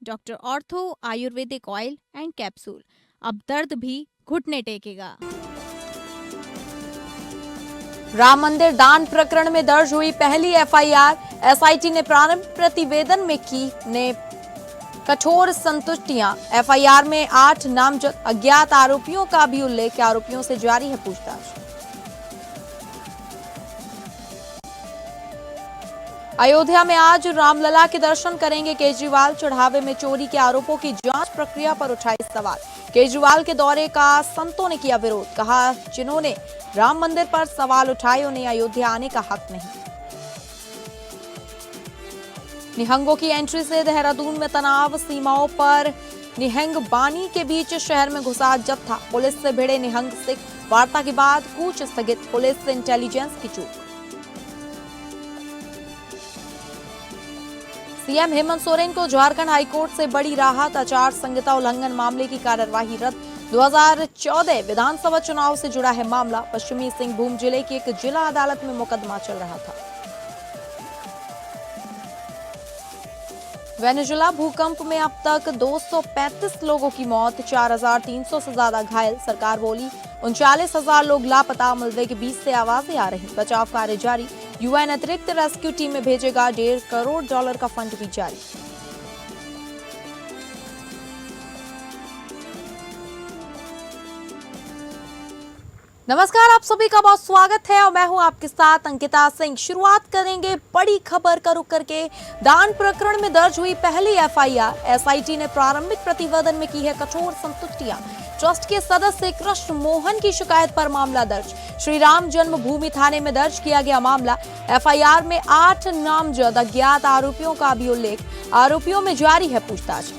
Doctor ortho Ayurvedic oil and capsule. अब दर्द भी घुटने टेकेगा। राम मंदिर दान प्रकरण में दर्ज हुई पहली एफआईआर। एसआईटी ने प्रारंभिक प्रतिवेदन में की ने कठोर संतुष्टियां। एफआईआर में 8 नामजद अज्ञात आरोपियों का भी उल्लेख। आरोपियों से जारी है पूछताछ। अयोध्या में आज रामलला के दर्शन करेंगे केजरीवाल। चढ़ावे में चोरी के आरोपों की जांच प्रक्रिया पर उठाए सवाल। केजरीवाल के दौरे का संतों ने किया विरोध। कहा, जिन्होंने राम मंदिर पर सवाल उठाए उन्हें अयोध्या आने का हक नहीं। निहंगों की एंट्री से देहरादून में तनाव। सीमाओं पर निहंग बानी के बीच शहर में घुसा जत्था। पुलिस से भिड़े निहंग सिख। वार्ता के बाद कूच स्थगित। पुलिस से इंटेलिजेंस की चूक। सीएम हेमंत सोरेन को झारखंड हाईकोर्ट से बड़ी राहत। आचार संहिता उल्लंघन मामले की कार्यवाही रद्द। 2014 विधानसभा चुनाव से जुड़ा है मामला। पश्चिमी सिंहभूम जिले की एक जिला अदालत में मुकदमा चल रहा था। वेनेजुला भूकंप में अब तक 235 लोगों की मौत, 4,300 से ज्यादा घायल। सरकार बोली 39,000 लोग लापता। मलबे के बीच से आवाजें आ रही। बचाव कार्य जारी। यूएन अतिरिक्त रेस्क्यू टीम में भेजेगा $1.5 करोड़ का फंड भी जारी। नमस्कार, आप सभी का बहुत स्वागत है और मैं हूं आपके साथ अंकिता सिंह। शुरुआत करेंगे बड़ी खबर का रुख करके। दान प्रकरण में दर्ज हुई पहली एफआईआर। एसआईटी ने प्रारंभिक प्रतिवेदन में की है कठोर संतुष्टियां। ट्रस्ट के सदस्य कृष्ण मोहन की शिकायत पर मामला दर्ज। श्री राम जन्मभूमि थाने में दर्ज किया गया मामला। एफआईआर में 8 नामजद अज्ञात आरोपियों का भी उल्लेख। आरोपियों में जारी है पूछताछ।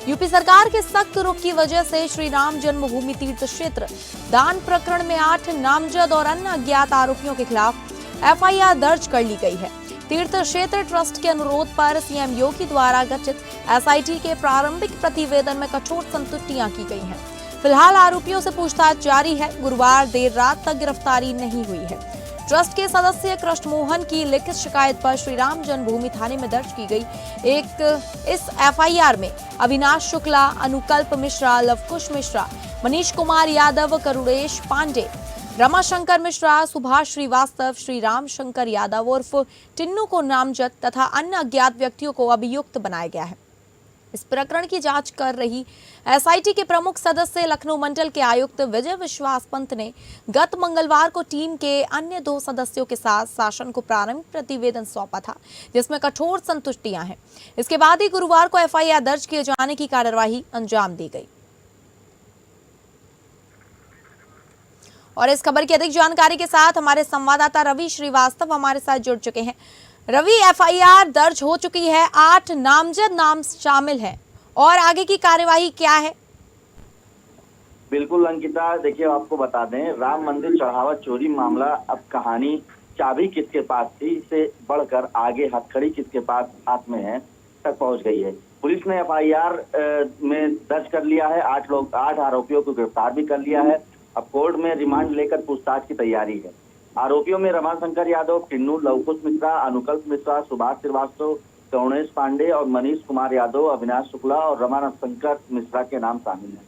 यूपी सरकार के सख्त रुख की वजह से श्री राम जन्मभूमि तीर्थ क्षेत्र दान प्रकरण में 8 नामजद और अन्य अज्ञात आरोपियों के खिलाफ एफआईआर दर्ज कर ली गई है। तीर्थ क्षेत्र ट्रस्ट के अनुरोध पर सीएम योगी द्वारा गठित एसआईटी के प्रारंभिक प्रतिवेदन में कठोर संतुष्टियां की गई हैं। फिलहाल आरोपियों से पूछताछ जारी है। गुरुवार देर रात तक गिरफ्तारी नहीं हुई है। ट्रस्ट के सदस्य कृष्ण मोहन की लिखित शिकायत पर श्री राम जन्मभूमि थाने में दर्ज की गई इस एफआईआर में अविनाश शुक्ला, अनुकल्प मिश्रा, लवकुश मिश्रा, मनीष कुमार यादव, करुणेश पांडे, रमाशंकर मिश्रा, सुभाष श्रीवास्तव, श्री राम शंकर यादव उर्फ टिन्नू को नामजद तथा अन्य अज्ञात व्यक्तियों को अभियुक्त बनाया गया है। इस प्रकरण की जांच कर रही एसआईटी के प्रमुख सदस्य लखनऊ मंडल के आयुक्त विजय विश्वास पंत ने गत मंगलवार को टीम के अन्य 2 सदस्यों के साथ शासन को प्रारंभिक प्रतिवेदन सौंपा था, जिसमें कठोर संतुष्टियां हैं। इसके बाद ही गुरुवार को एफआईआर दर्ज किए जाने की कार्यवाही अंजाम दी गई। और इस खबर की अधिक जानकारी के साथ हमारे संवाददाता रवि श्रीवास्तव हमारे साथ जुड़ चुके हैं। रवि, एफआईआर दर्ज हो चुकी है, 8 नामजद नाम शामिल हैं और आगे की कार्यवाही क्या है? बिल्कुल अंकिता, देखिए आपको बता दें, राम मंदिर चढ़ावा चोरी मामला अब कहानी चाबी किसके पास थी से बढ़कर आगे हथकड़ी किसके पास हाथ में है तक पहुंच गई है। पुलिस ने एफआईआर में दर्ज कर लिया है। 8 आरोपियों को गिरफ्तार भी कर लिया है। अब कोर्ट में रिमांड लेकर पूछताछ की तैयारी है। आरोपियों में रमाशंकर यादव, टिन्नू, लवकुश मिश्रा, अनुकल्प मिश्रा, सुभाष श्रीवास्तव, करुणेश पांडे और मनीष कुमार यादव, अविनाश शुक्ला और रमाशंकर मिश्रा के नाम शामिल हैं।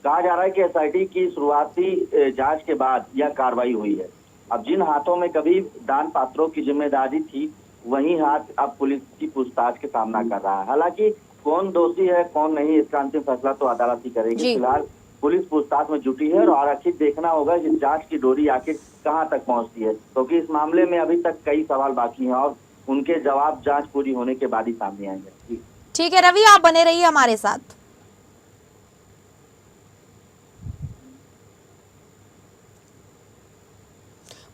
कहा जा रहा है कि एसआईटी की शुरुआती जांच के बाद यह कार्रवाई हुई है। अब जिन हाथों में कभी दान पात्रों की जिम्मेदारी थी, वही हाथ अब पुलिस की पूछताछ के सामना कर रहा है। हालांकि कौन दोषी है कौन नहीं, इसका अंतिम फैसला तो अदालत ही करेगी। फिलहाल पुलिस पूछताछ में जुटी है और आखिर देखना होगा कि जांच की डोरी आखिर कहां तक पहुंचती है, क्योंकि इस मामले में अभी तक कई सवाल बाकी हैं और उनके जवाब जांच पूरी होने के बाद ही सामने आएंगे। ठीक है रवि, आप बने रहिए हमारे साथ।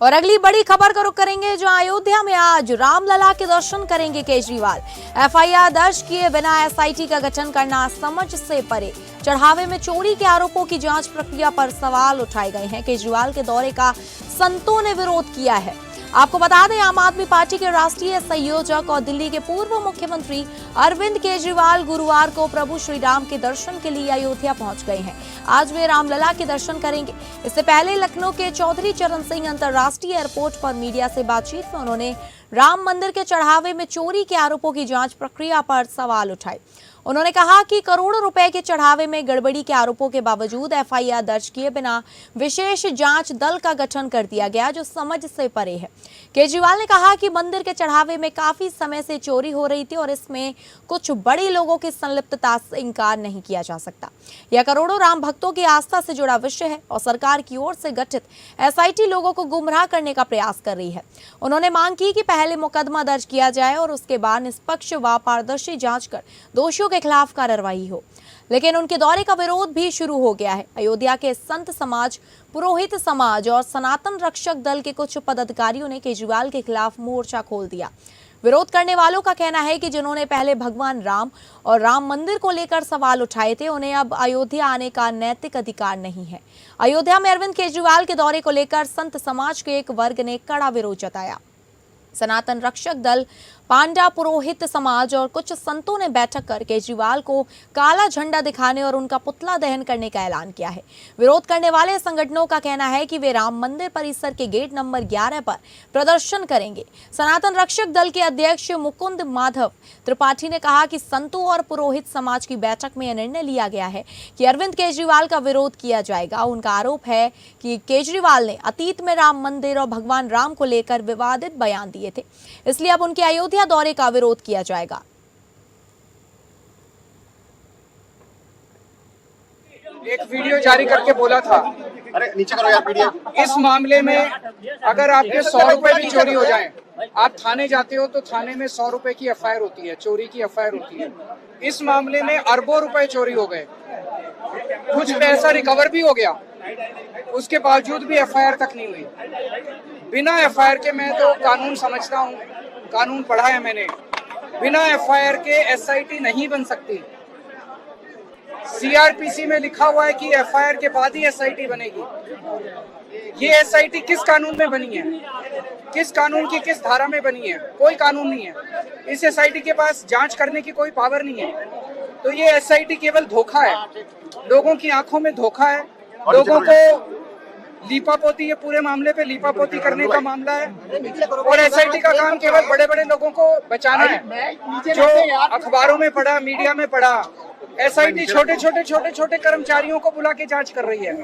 और अगली बड़ी खबर का रुख करेंगे, जो अयोध्या में आज रामलला के दर्शन करेंगे केजरीवाल। एफआईआर दर्ज किए बिना एसआईटी का गठन करना समझ से परे। चढ़ावे में चोरी के आरोपों की जांच प्रक्रिया पर सवाल उठाए गए हैं। केजरीवाल के दौरे का संतों ने विरोध किया है। आपको बता दें, आम आदमी पार्टी के राष्ट्रीय संयोजक और दिल्ली के पूर्व मुख्यमंत्री अरविंद केजरीवाल गुरुवार को प्रभु श्री राम के दर्शन के लिए अयोध्या पहुंच गए हैं। आज वे रामलला के दर्शन करेंगे। इससे पहले लखनऊ के चौधरी चरण सिंह अंतर्राष्ट्रीय एयरपोर्ट पर मीडिया से बातचीत में उन्होंने राम मंदिर के चढ़ावे में चोरी के आरोपों की जांच प्रक्रिया पर सवाल उठाए। उन्होंने कहा कि करोड़ों रुपए के चढ़ावे में गड़बड़ी के आरोपों के बावजूद एफआईआर दर्ज किए बिना विशेष जांच दल का गठन कर दिया गया, जो समझ से परे है। केजरीवाल ने कहा कि मंदिर के चढ़ावे में काफी समय से चोरी हो रही थी और इसमें कुछ बड़े लोगों की संलिप्तता से इंकार नहीं किया जा सकता। यह करोड़ों राम भक्तों की आस्था से जुड़ा विषय है और सरकार की ओर से गठित एसआईटी लोगों को गुमराह करने का प्रयास कर रही है। उन्होंने मांग की कि पहले मुकदमा दर्ज किया जाए और उसके बाद निष्पक्ष व पारदर्शी जांच कर दोषियों के खिलाफ कार्रवाई हो। लेकिन उनके दौरे का विरोध भी शुरू हो गया है। अयोध्या के संत समाज, पुरोहित समाज और सनातन रक्षक दल के कुछ पदाधिकारियों ने केजरीवाल के खिलाफ मोर्चा खोल दिया। विरोध करने वालों का कहना है कि जिन्होंने पहले भगवान राम और राम मंदिर को लेकर सवाल उठाए थे, उन्हें अब अयोध्या आने का नैतिक अधिकार नहीं है। अयोध्या में अरविंद केजरीवाल के दौरे को लेकर संत समाज के एक वर्ग ने कड़ा विरोध जताया। सनातन रक्षक दल, पांडा, पुरोहित समाज और कुछ संतों ने बैठक कर केजरीवाल को काला झंडा दिखाने और उनका पुतला दहन करने का ऐलान किया है। विरोध करने वाले संगठनों का कहना है कि वे राम मंदिर परिसर के गेट नंबर 11 पर प्रदर्शन करेंगे। सनातन रक्षक दल के अध्यक्ष मुकुंद माधव त्रिपाठी ने कहा कि संतों और पुरोहित समाज की बैठक में यह निर्णय लिया गया है कि अरविंद केजरीवाल का विरोध किया जाएगा। उनका आरोप है कि केजरीवाल ने अतीत में राम मंदिर और भगवान राम को लेकर विवादित बयान दिए थे, इसलिए अब उनके अयोध्या दौरे का विरोध किया जाएगा। एक वीडियो जारी करके बोला था, अरे नीचे करो यार वीडियो। इस मामले में अगर आपके 100 रुपए भी चोरी हो जाएं, आप थाने जाते हो तो थाने में 100 रुपए की एफआईआर होती है, चोरी की एफआईआर होती है। इस मामले में अरबों रुपए चोरी हो गए, कुछ पैसा रिकवर भी हो गया, उसके बावजूद भी एफआईआर तक नहीं हुई। बिना एफआईआर के, मैं तो कानून समझता हूँ, कानून पढ़ा है मैंने, बिना एफआईआर के एसआईटी नहीं बन सकती। सीआरपीसी में लिखा हुआ है कि एफआईआर के बाद ही एसआईटी बनेगी। ये एसआईटी किस कानून में बनी है, किस कानून की किस धारा में बनी है? कोई कानून नहीं है। इस एसआईटी के पास जांच करने की कोई पावर नहीं है। तो ये एसआईटी केवल धोखा है, लोगों की आंखों में धोखा है, लोगों को लीपापोती, ये पूरे मामले पे लीपापोती करने का मामला है। और एसआईटी का काम केवल बड़े बड़े लोगों को बचाना है। जो अखबारों में पढ़ा, मीडिया में पढ़ा, एसआईटी छोटे छोटे कर्मचारियों को बुला के जांच कर रही है।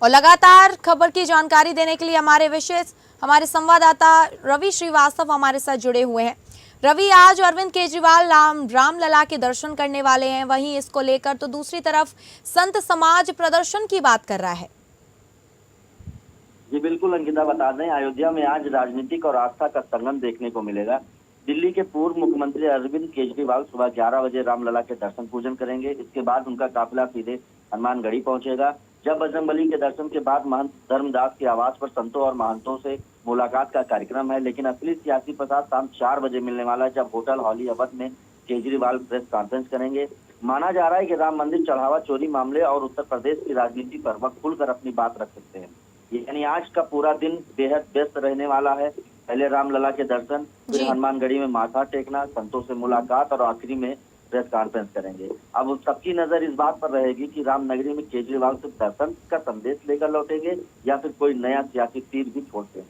और लगातार खबर की जानकारी देने के लिए हमारे संवाददाता रवि श्रीवास्तव हमारे साथ जुड़े हुए हैं। रवि, आज अरविंद केजरीवाल रामलला के दर्शन करने वाले हैं, वहीं इसको लेकर तो दूसरी तरफ संत समाज प्रदर्शन की बात कर रहा है। जी बिल्कुल अंकिता, बता दें अयोध्या में आज राजनीतिक और आस्था का संगम देखने को मिलेगा। दिल्ली के पूर्व मुख्यमंत्री अरविंद केजरीवाल सुबह 11 बजे रामलला के दर्शन पूजन करेंगे। इसके बाद उनका काफिला सीधे हनुमानगढ़ी पहुंचेगा। जब बजरंगबली के दर्शन के बाद महंत धर्मदास के आवास पर संतों और महंतों से मुलाकात का कार्यक्रम है, लेकिन असली सियासी प्रसाद शाम 4 बजे मिलने वाला है, जब होटल हॉली अवध में केजरीवाल प्रेस कॉन्फ्रेंस करेंगे। माना जा रहा है कि राम मंदिर चढ़ावा चोरी मामले और उत्तर प्रदेश की राजनीति पर वह खुलकर अपनी बात रख सकते हैं। यानी आज का पूरा दिन बेहद व्यस्त रहने वाला है। पहले रामलला के दर्शन, फिर हनुमानगढ़ी में माथा टेकना, संतों से मुलाकात और आखिरी में प्रेस कॉन्फ्रेंस करेंगे। अब सबकी नजर इस बात पर रहेगी कि रामनगरी में केजरीवाल सिर्फ दर्शन का संदेश लेकर लौटेंगे या फिर कोई नया सियासी तीर भी छोड़ते हैं।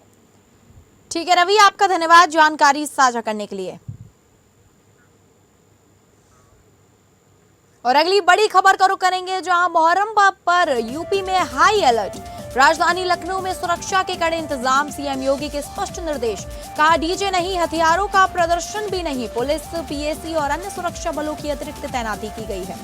ठीक है रवि, आपका धन्यवाद जानकारी साझा करने के लिए। और अगली बड़ी खबर का रुख करेंगे, जहां मुहर्रम पर यूपी में हाई अलर्ट। राजधानी लखनऊ में सुरक्षा के कड़े इंतजाम, सीएम योगी के स्पष्ट निर्देश। कहा डीजे नहीं, हथियारों का प्रदर्शन भी नहीं। पुलिस, पीएसी और अन्य सुरक्षा बलों की अतिरिक्त तैनाती की गई है।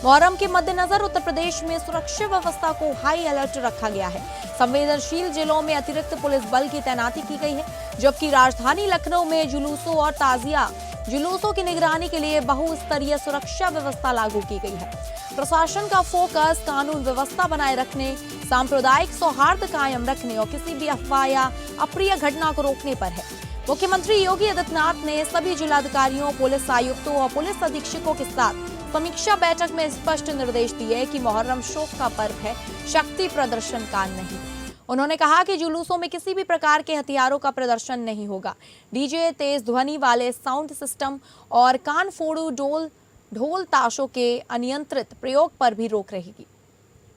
मुहर्रम के मद्देनजर उत्तर प्रदेश में सुरक्षा व्यवस्था को हाई अलर्ट रखा गया है। संवेदनशील जिलों में अतिरिक्त पुलिस बल की तैनाती की गई है, जबकि राजधानी लखनऊ में जुलूसों और ताजिया जुलूसों की निगरानी के लिए बहुस्तरीय सुरक्षा व्यवस्था लागू की गई है। प्रशासन का फोकस कानून व्यवस्था बनाए रखने, सांप्रदायिक सौहार्द कायम रखने और किसी भी अफवाह या अप्रिय घटना को रोकने पर है। मुख्यमंत्री योगी आदित्यनाथ ने सभी जिलाधिकारियों, पुलिस आयुक्तों और पुलिस अधीक्षकों के साथ समीक्षा बैठक में स्पष्ट निर्देश दिए कि मुहर्रम शोक का पर्व है, शक्ति प्रदर्शन का नहीं। उन्होंने कहा कि जुलूसों में किसी भी प्रकार के हथियारों का प्रदर्शन नहीं होगा। डीजे, तेज ध्वनि वाले साउंड सिस्टम और कानफोड़ू ढोल ताशों के अनियंत्रित प्रयोग पर भी रोक रहेगी।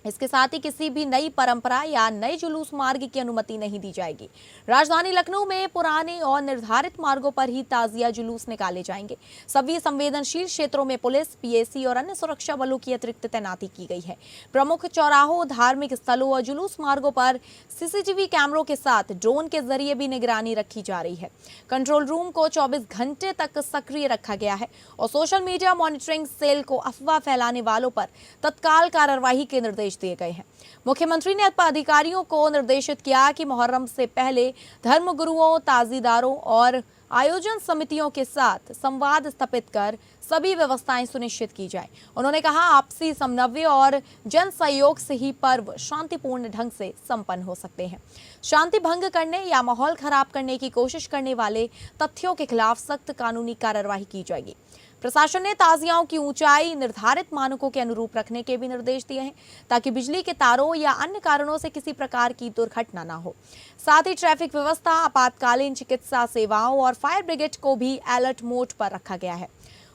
इसके साथ ही किसी भी नई परंपरा या नए जुलूस मार्ग की अनुमति नहीं दी जाएगी। राजधानी लखनऊ में पुराने और निर्धारित मार्गों पर ही ताजिया जुलूस निकाले जाएंगे। सभी संवेदनशील क्षेत्रों में पुलिस, पीएसी और अन्य सुरक्षा बलों की अतिरिक्त तैनाती की गई है। प्रमुख चौराहों, धार्मिक स्थलों और जुलूस मार्गों पर सीसीटीवी कैमरों के साथ ड्रोन के जरिए भी निगरानी रखी जा रही है। कंट्रोल रूम को 24 घंटे तक सक्रिय रखा गया है और सोशल मीडिया मॉनिटरिंग सेल को अफवाह फैलाने वालों पर तत्काल कार्रवाई के निर्देश दिए गए हैं। मुख्यमंत्री ने अधिकारियों को निर्देशित किया कि मुहर्रम से पहले धर्मगुरुओं, ताजीदारों और आयोजन समितियों के साथ संवाद स्थापित कर सभी व्यवस्थाएं सुनिश्चित की जाए। उन्होंने कहा, आपसी समन्वय और जन सहयोग से ही पर्व शांतिपूर्ण ढंग से संपन्न हो सकते हैं। शांति भंग करने या माहौल खराब करने की कोशिश करने वाले तथ्यों के खिलाफ सख्त कानूनी कार्रवाई की जाएगी। प्रशासन ने ताजियाओं की ऊंचाई निर्धारित मानकों के अनुरूप रखने के भी निर्देश दिए हैं ताकि बिजली के तारों या अन्य कारणों से किसी प्रकार की दुर्घटना न हो। साथ ही ट्रैफिक व्यवस्था, आपातकालीन चिकित्सा सेवाओं और फायर ब्रिगेड को भी अलर्ट मोड पर रखा गया है।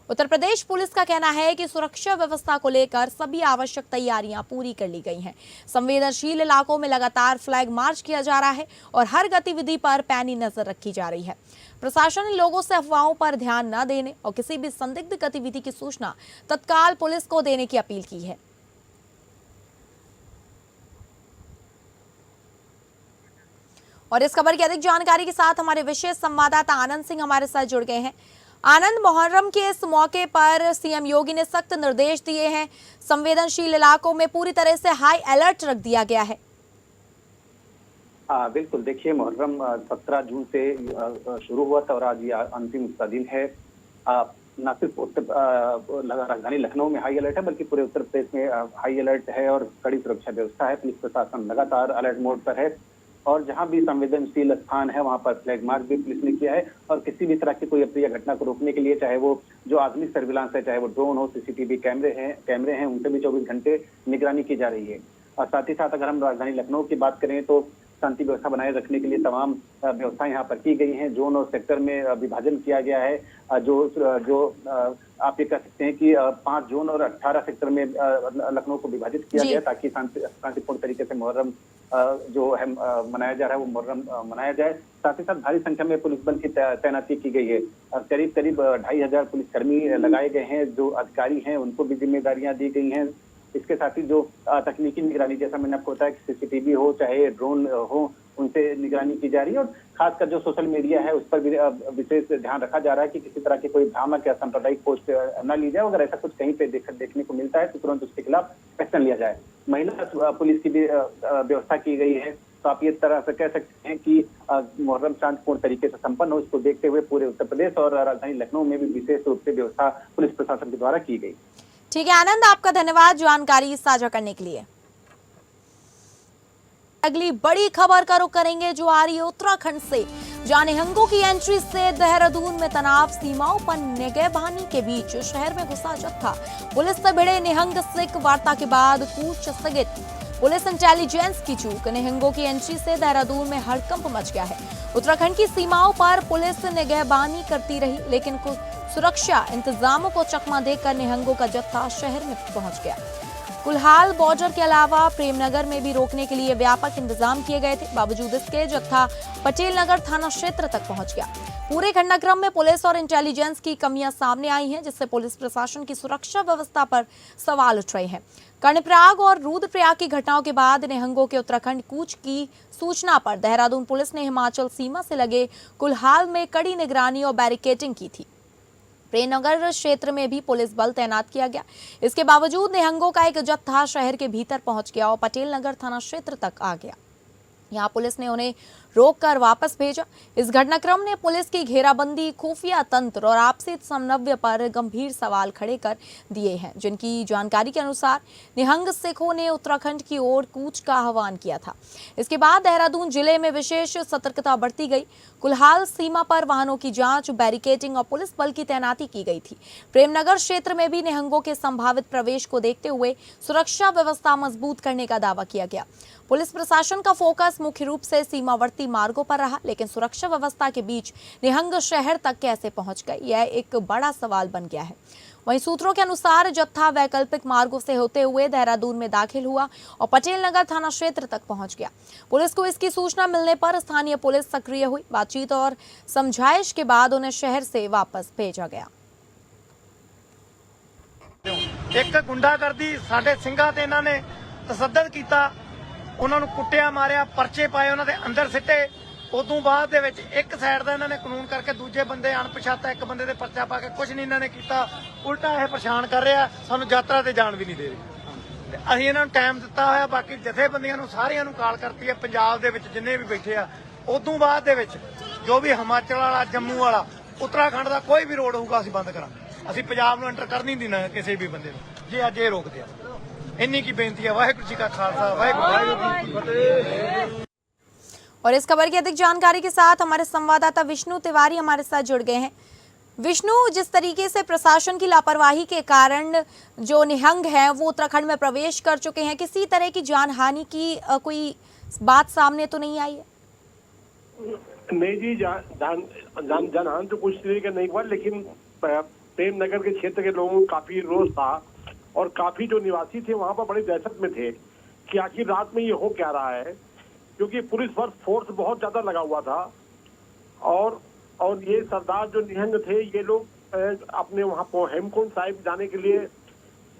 उत्तर प्रदेश पुलिस का कहना है कि सुरक्षा व्यवस्था को लेकर सभी आवश्यक तैयारियां पूरी कर ली गई हैं। संवेदनशील इलाकों में लगातार फ्लैग मार्च किया जा रहा है और हर गतिविधि पर पैनी नजर रखी जा रही है। प्रशासन ने लोगों से अफवाहों पर ध्यान न देने और किसी भी संदिग्ध गतिविधि की सूचना तत्काल पुलिस को देने की अपील की है। और इस खबर की अधिक जानकारी के साथ हमारे विशेष संवाददाता आनंद सिंह हमारे साथ जुड़ गए हैं। आनंद, मुहर्रम के इस मौके पर सीएम योगी ने सख्त निर्देश दिए हैं। संवेदनशील इलाकों में पूरी तरह से हाई अलर्ट रख दिया गया है। बिल्कुल, देखिए, मुहर्रम 17 जून से शुरू हुआ था और आज ये अंतिम उसका दिन है। न सिर्फ राजधानी लखनऊ में हाई अलर्ट है बल्कि पूरे उत्तर प्रदेश में हाई अलर्ट है और कड़ी सुरक्षा व्यवस्था है। पुलिस प्रशासन लगातार अलर्ट मोड पर है और जहां भी संवेदनशील स्थान है वहां पर फ्लैग मार्च भी पुलिस ने किया है और किसी भी तरह की कोई अप्रिय घटना को रोकने के लिए, चाहे वो जो आधुनिक सर्विलांस है, चाहे वो ड्रोन हो, सीसीटीवी कैमरे हैं, उनसे भी 24 घंटे निगरानी की जा रही है। और साथ ही साथ अगर हम राजधानी लखनऊ की बात करें तो शांति व्यवस्था बनाए रखने के लिए तमाम व्यवस्थाएं यहाँ पर की गई हैं। जोन और सेक्टर में विभाजन किया गया है। जो आप ये कह सकते हैं कि 5 जोन और 18 सेक्टर में लखनऊ को विभाजित किया गया ताकि शांतिपूर्ण तरीके से मुहर्रम जो है मनाया जा रहा है वो मुहर्रम मनाया जाए। साथ ही साथ भारी संख्या में पुलिस बल की तैनाती की गई है। करीब 2500 पुलिसकर्मी लगाए गए हैं। जो अधिकारी हैं उनको भी जिम्मेदारियां दी गई हैं। इसके साथ ही जो तकनीकी निगरानी, जैसा मैंने आपको बताया कि सीसीटीवी हो चाहे ड्रोन हो, उनसे निगरानी की जा रही है और खासकर जो सोशल मीडिया है उस पर भी विशेष ध्यान रखा जा रहा है कि किसी तरह की कोई भ्रामक या सांप्रदायिक पोस्ट न ली जाए। अगर ऐसा कुछ कहीं पे देखने को मिलता है तो तुरंत उसके खिलाफ एक्शन लिया जाए। महिला पुलिस की भी व्यवस्था की गई है। तो आप ये तरह से कह सकते हैं कि मुहर्रम शांतिपूर्ण तरीके से संपन्न हो, इसको देखते हुए पूरे उत्तर प्रदेश और राजधानी लखनऊ में भी विशेष रूप से व्यवस्था पुलिस प्रशासन के द्वारा की गई। ठीक है आनंद, आपका धन्यवाद जानकारी साझा करने के लिए। अगली बड़ी खबर का रुख करेंगे जो आ रही है उत्तराखंड से। जहां निहंगों की एंट्री से देहरादून में तनाव, सीमाओं पर निगहबानी के बीच शहर में घुसा जत्था। पुलिस से भिड़े निहंग सिख, वार्ता के बाद कूच स्थगित। पुलिस इंटेलिजेंस की चूक, निहंगों की एंट्री से देहरादून में हड़कंप मच गया है। उत्तराखंड की सीमाओं पर पुलिस निगहबानी करती रही लेकिन सुरक्षा इंतजामों को चकमा देकर निहंगों का जत्था शहर में पहुंच गया। कुल्हाल बॉर्डर के अलावा प्रेमनगर में भी रोकने के लिए व्यापक इंतजाम किए गए थे। बावजूद इसके जत्था पटेल नगर थाना क्षेत्र तक पहुंच गया। पूरे घटनाक्रम में पुलिस और इंटेलिजेंस की कमियां सामने आई हैं, जिससे पुलिस प्रशासन की सुरक्षा व्यवस्था पर सवाल उठ रहे हैं। कर्णप्रयाग और रुद्रप्रयाग की घटनाओं के बाद निहंगों के उत्तराखंड कूच की सूचना पर देहरादून पुलिस ने हिमाचल सीमा से लगे कुल्हाल में कड़ी निगरानी और बैरिकेडिंग की थी। प्रेमनगर क्षेत्र में भी पुलिस बल तैनात किया गया। इसके बावजूद निहंगों का एक जत्था शहर के भीतर पहुंच गया और पटेल नगर थाना क्षेत्र तक आ गया। यहां पुलिस ने उन्हें रोककर वापस भेजा। इस घटनाक्रम ने पुलिस की घेराबंदी, खुफिया तंत्र और आपसी समन्वय पर गंभीर सवाल खड़े कर दिए हैं, जिनकी जानकारी के अनुसार निहंग सिखों ने उत्तराखंड की ओर कूच का आह्वान किया था। इसके बाद देहरादून जिले में विशेष सतर्कता बरती गई। कुल्हाल सीमा पर वाहनों की जांच, बैरिकेडिंग और पुलिस बल की तैनाती की गई थी। प्रेमनगर क्षेत्र में भी निहंगों के संभावित प्रवेश को देखते हुए सुरक्षा व्यवस्था मजबूत करने का दावा किया गया। पुलिस प्रशासन का फोकस मुख्य रूप से सीमावर्ती मार्गों पर रहा, लेकिन सुरक्षा व्यवस्था के बीच निहंग शहर तक कैसे पहुंच गए, यह एक बड़ा सवाल बन गया है। वहीं सूत्रों के अनुसार जत्था वैकल्पिक मार्गों से होते हुए देहरादून में दाखिल हुआ और पटेल नगर थाना क्षेत्र तक पहुंच गया। पुलिस को इसकी सूचना मिलने पर स्थानीय पुलिस सक्रिय हुई। बातचीत और समझाइश के बाद उन्हें शहर से वापस भेजा गया। एक गुंडागर्दी साडे ਸਿੰਘਾਂ ਤੇ ਇਹਨਾਂ ਨੇ ਤਸੱਦਦ ਕੀਤਾ, ਉਹਨਾਂ ਨੂੰ ਕੁੱਟਿਆ ਮਾਰਿਆ, ਪਰਚੇ ਪਾਏ, ਉਹਨਾਂ ਦੇ ਅੰਦਰ ਸਿੱਟੇ। ਉਦੋਂ ਬਾਅਦ ਦੇ ਵਿੱਚ ਇੱਕ ਸਾਈਡ ਦਾ ਇਹਨਾਂ ਨੇ ਕਾਨੂੰਨ ਕਰਕੇ ਦੂਜੇ ਬੰਦੇ ਅਣਪਛਾਤਾ ਇੱਕ ਬੰਦੇ ਦੇ ਪਰਚਾ ਪਾ ਕੇ ਕੁਝ ਨਹੀਂ ਇਹਨਾਂ ਨੇ ਕੀਤਾ। ਉਲਟਾ ਇਹ ਪਰੇਸ਼ਾਨ ਕਰ ਰਿਹਾ, ਸਾਨੂੰ ਯਾਤਰਾ ਤੇ ਜਾਣ ਵੀ ਨਹੀਂ ਦੇ ਰਹੇ। ਅਸੀਂ ਇਹਨਾਂ ਨੂੰ ਟਾਈਮ ਦਿੱਤਾ ਹੋਇਆ, ਬਾਕੀ ਜਥੇਬੰਦੀਆਂ ਨੂੰ ਸਾਰਿਆਂ ਨੂੰ ਕਾਲ ਕਰਤੀ ਹੈ ਪੰਜਾਬ ਦੇ ਵਿੱਚ ਜਿੰਨੇ ਵੀ ਬੈਠੇ ਆ। ਉਦੋਂ ਬਾਅਦ ਦੇ ਵਿੱਚ ਜੋ ਵੀ ਹਿਮਾਚਲ ਵਾਲਾ, ਜੰਮੂ ਵਾਲਾ, ਉੱਤਰਾਖੰਡ ਦਾ ਕੋਈ ਵੀ ਰੋਡ ਹੋਊਗਾ ਅਸੀਂ ਬੰਦ ਕਰਾਂਗੇ। ਅਸੀਂ ਪੰਜਾਬ ਨੂੰ ਐਂਟਰ ਕਰ ਨਹੀਂ ਦੇਣਾ ਕਿਸੇ ਵੀ ਬੰਦੇ ਨੂੰ, ਜੇ ਅੱਜ ਇਹ ਰੋਕਦੇ ਆ। ਇੰਨੀ ਕੀ ਬੇਨਤੀ ਹੈ। ਵਾਹਿਗੁਰੂ ਜੀ ਕਾ ਖਾਲਸਾ, ਵਾਹਿਗੁਰੂ ਜੀ ਕੀ ਫਤਿਹ। और इस खबर की अधिक जानकारी के साथ हमारे संवाददाता विष्णु तिवारी हमारे साथ जुड़ गए हैं। विष्णु, जिस तरीके से प्रशासन की लापरवाही के कारण जो निहंग हैं वो उत्तराखंड में प्रवेश कर चुके हैं, किसी तरह की जानहानि की कोई बात सामने तो नहीं आई है? नहीं जी, जानहानि तो कुछ तरीके का नहीं हुआ, लेकिन प्रेम नगर के क्षेत्र के लोगों को काफी रोष था और काफी जो निवासी थे वहां पर बड़ी दहशत में थे कि आखिर रात में ये हो क्या रहा है, क्योंकि पुलिस फोर्स बहुत ज्यादा लगा हुआ था। और ये सरदार जो निहंग थे ये लोग अपने वहां हेमकुंड साहिब जाने के लिए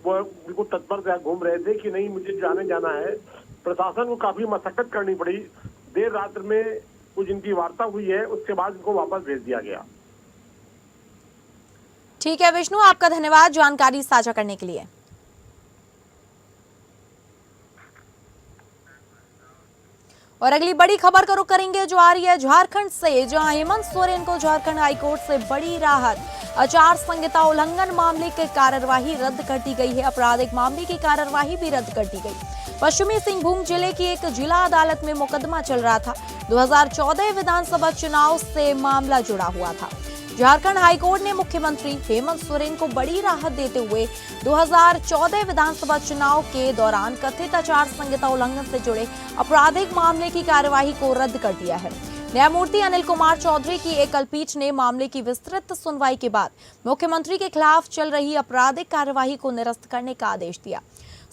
वो बिल्कुल तत्पर घूम रहे थे कि नहीं मुझे जाना है। प्रशासन को काफी मशक्कत करनी पड़ी। देर रात में कुछ इनकी वार्ता हुई है, उसके बाद इनको वापस भेज दिया गया। ठीक है विष्णु, आपका धन्यवाद जानकारी साझा करने के लिए। और अगली बड़ी खबर का रुख करेंगे जो आ रही है झारखंड से, जहां हेमंत सोरेन को झारखंड हाईकोर्ट से बड़ी राहत। आचार संहिता उल्लंघन मामले की कार्यवाही रद्द कर दी गई है। आपराधिक मामले की कार्यवाही भी रद्द कर दी गई। पश्चिमी सिंहभूम जिले की एक जिला अदालत में मुकदमा चल रहा था। 2014 विधानसभा चुनाव से मामला जुड़ा हुआ था। झारखंड हाईकोर्ट ने मुख्यमंत्री हेमंत सोरेन को बड़ी राहत देते हुए 2014 विधानसभा चुनाव के दौरान कथित आचार संहिता उल्लंघन से जुड़े आपराधिक मामले की कार्यवाही को रद्द कर दिया है। न्यायमूर्ति अनिल कुमार चौधरी की एकल पीठ ने मामले की विस्तृत सुनवाई के बाद मुख्यमंत्री के खिलाफ चल रही आपराधिक कार्यवाही को निरस्त करने का आदेश दिया।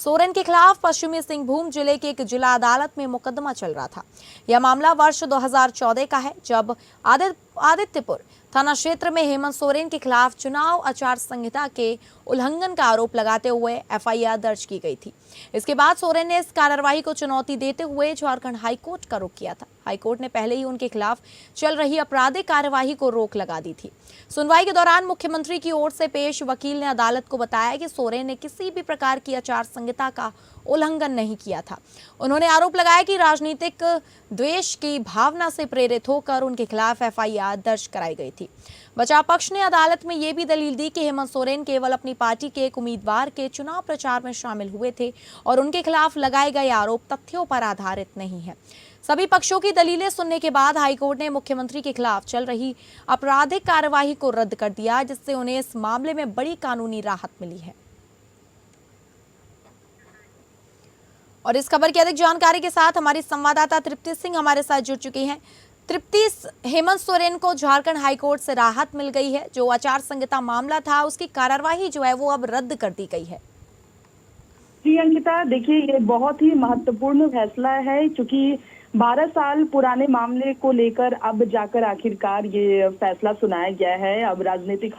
सोरेन के खिलाफ पश्चिमी सिंहभूम जिले के एक जिला अदालत में मुकदमा चल रहा था। यह मामला वर्ष 2014 का है, जब आदित्यपुर थाना क्षेत्र में हेमंत सोरेन के खिलाफ चुनाव आचार संहिता के उल्लंघन का आरोप लगाते हुए एफआईआर दर्ज की गई थी। इसके बाद सोरेन ने इस कार्रवाई को चुनौती देते हुए झारखंड हाईकोर्ट का रुख किया था। हाईकोर्ट ने पहले ही उनके खिलाफ चल रही आपराधिक कार्यवाही को रोक लगा दी थी। सुनवाई के दौरान मुख्यमंत्री की ओर से पेश वकील ने अदालत को बताया कि सोरेन ने किसी भी प्रकार की आचार संहिता का उल्लंघन नहीं किया था। उन्होंने आरोप लगाया कि राजनीतिक द्वेष की भावना से प्रेरित होकर उनके खिलाफ एफआईआर दर्ज कराई गई थी। बचाव पक्ष ने अदालत में ये भी दलील दी कि हेमंत सोरेन केवल अपनी पार्टी के एक उम्मीदवार के चुनाव प्रचार में शामिल हुए थे और उनके खिलाफ लगाए गए आरोप तथ्यों पर आधारित नहीं है। सभी पक्षों की दलीलें सुनने के बाद हाईकोर्ट ने मुख्यमंत्री के खिलाफ चल रही आपराधिक कार्यवाही को रद्द कर दिया, जिससे उन्हें इस मामले में बड़ी कानूनी राहत मिली है। और इस खबर की अधिक जानकारी के साथ हमारी संवाददाता तृप्ति सिंह हमारे साथ जुड़ चुकी हैं। तृप्ति, हेमंत सोरेन को झारखंड हाईकोर्ट से राहत मिल गई है। जो आचार संहिता मामला था उसकी कार्यवाही जो है वो अब रद्द कर दी गई है। जी अंकिता, देखिए ये बहुत ही महत्वपूर्ण फैसला है, क्योंकि 12 साल पुराने मामले को लेकर अब जाकर आखिरकार ये फैसला सुनाया गया है। अब राजनीतिक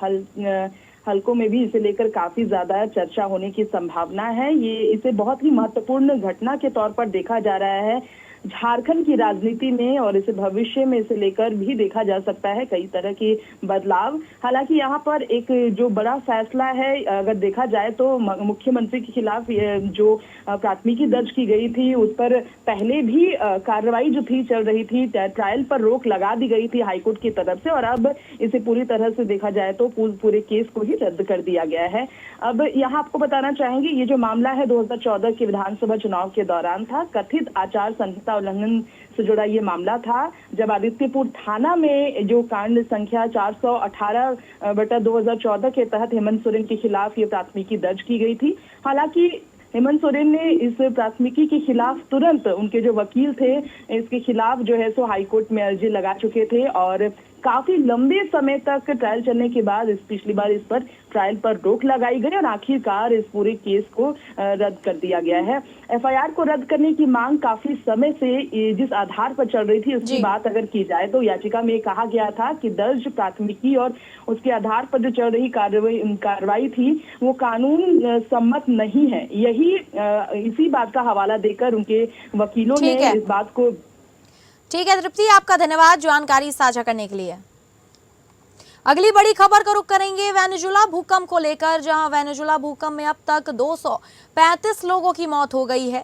हलकों में भी इसे लेकर काफी ज्यादा चर्चा होने की संभावना है। ये इसे बहुत ही महत्वपूर्ण घटना के तौर पर देखा जा रहा है झारखंड की राजनीति में, और इसे भविष्य में इसे लेकर भी देखा जा सकता है कई तरह के बदलाव। हालांकि यहाँ पर एक जो बड़ा फैसला है, अगर देखा जाए तो मुख्यमंत्री के खिलाफ जो प्राथमिकी दर्ज की गई थी उस पर पहले भी कार्रवाई जो थी चल रही थी, ट्रायल पर रोक लगा दी गई थी हाईकोर्ट की तरफ से, और अब इसे पूरी तरह से देखा जाए तो पूरे केस को ही रद्द कर दिया गया है। अब यहाँ आपको बताना चाहेंगे, ये जो मामला है 2014 के विधानसभा चुनाव के दौरान था। कथित आचार संहिता उल्लंघन से जुड़ा ये मामला था, जब आदित्यपुर थाना में जो कांड संख्या 418/2014 के तहत हेमंत सोरेन के खिलाफ ये प्राथमिकी दर्ज की गई थी। हालांकि हेमंत सोरेन ने इस प्राथमिकी के खिलाफ तुरंत, उनके जो वकील थे इसके खिलाफ जो है सो हाईकोर्ट में अर्जी लगा चुके थे, और काफी लंबे समय तक ट्रायल चलने के बाद पिछली बार इस पर ट्रायल पर रोक लगाई गई और आखिरकार इस पूरे केस को रद्द कर दिया गया है। एफआईआर को रद्द करने की मांग काफी समय से जिस आधार पर चल रही थी उसकी बात अगर की जाए तो याचिका में कहा गया था कि दर्ज प्राथमिकी और उसके आधार पर जो चल रही कार्रवाई थी वो कानून सम्मत नहीं है। यही इसी बात का हवाला देकर उनके वकीलों ने इस बात को। ठीक है तृप्ति, आपका धन्यवाद जानकारी साझा करने के लिए। अगली बड़ी खबर का रुख करेंगे वेनेजुला भूकंप को लेकर, जहां वेनेजुला भूकंप में अब तक 235 लोगों की मौत हो गई है।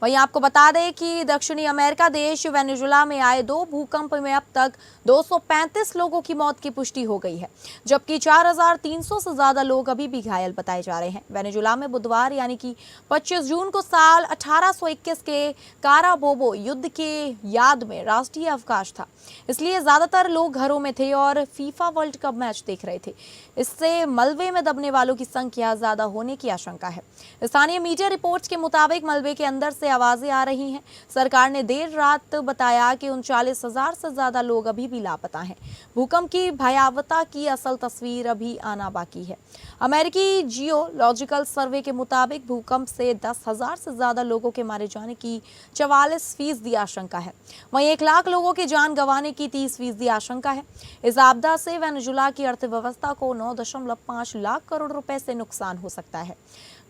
वहीं आपको बता दें कि दक्षिणी अमेरिका देश वेनेजुला में आए 2 भूकंप में अब तक 235 लोगों की मौत की पुष्टि हो गई है, जबकि 4300 से ज्यादा लोग अभी भी घायल बताए जा रहे हैं। वेनेजुला में बुधवार यानी कि 25 जून को साल 1821 के काराबोबो युद्ध के याद में राष्ट्रीय अवकाश था, इसलिए ज्यादातर लोग घरों में थे और फीफा वर्ल्ड कप मैच देख रहे थे। इससे मलबे में दबने वालों की संख्या ज्यादा होने की आशंका है। स्थानीय मीडिया रिपोर्ट्स के मुताबिक मलबे के अंदर से आवाजें आ रही हैं। सरकार ने देर रात बताया कि 39,000 से ज्यादा लोग अभी भी लापता हैं। भूकंप की भयावहता की असल तस्वीर अभी आना बाकी है। अमेरिकी जियोलॉजिकल सर्वे के मुताबिक भूकंप से 10,000 से ज्यादा लोगों के मारे जाने की 44% आशंका है। वहीं 1 लाख लोगों की जान गंवाने की 30% आशंका है। इस आपदा से वेनेजुला की अर्थव्यवस्था को 9.5 लाख करोड़ रुपए से नुकसान हो सकता है।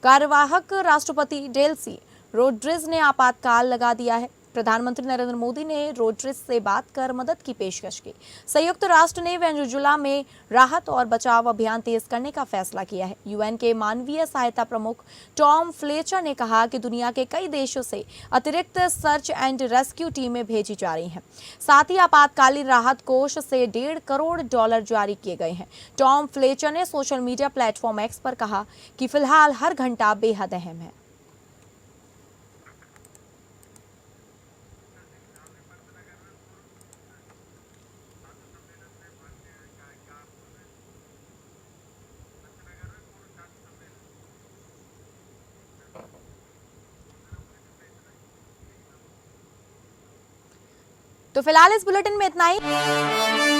कार्यवाहक राष्ट्रपति डेल्सी रोड्रिग्स ने आपातकाल लगा दिया है। प्रधानमंत्री नरेंद्र मोदी ने रोड्रिग्स से बात कर मदद की पेशकश की। संयुक्त राष्ट्र ने वेनेजुला में राहत और बचाव अभियान तेज करने का फैसला किया है। यूएन के मानवीय सहायता प्रमुख टॉम फ्लेचर ने कहा कि दुनिया के कई देशों से अतिरिक्त सर्च एंड रेस्क्यू टीमें भेजी जा रही हैं। साथ ही आपातकालीन राहत कोष से $1.5 करोड़ जारी किए गए हैं। टॉम फ्लेचर ने सोशल मीडिया प्लेटफॉर्म एक्स पर कहा कि फिलहाल हर घंटा बेहद अहम है। तो फिलहाल इस बुलेटिन में इतना ही।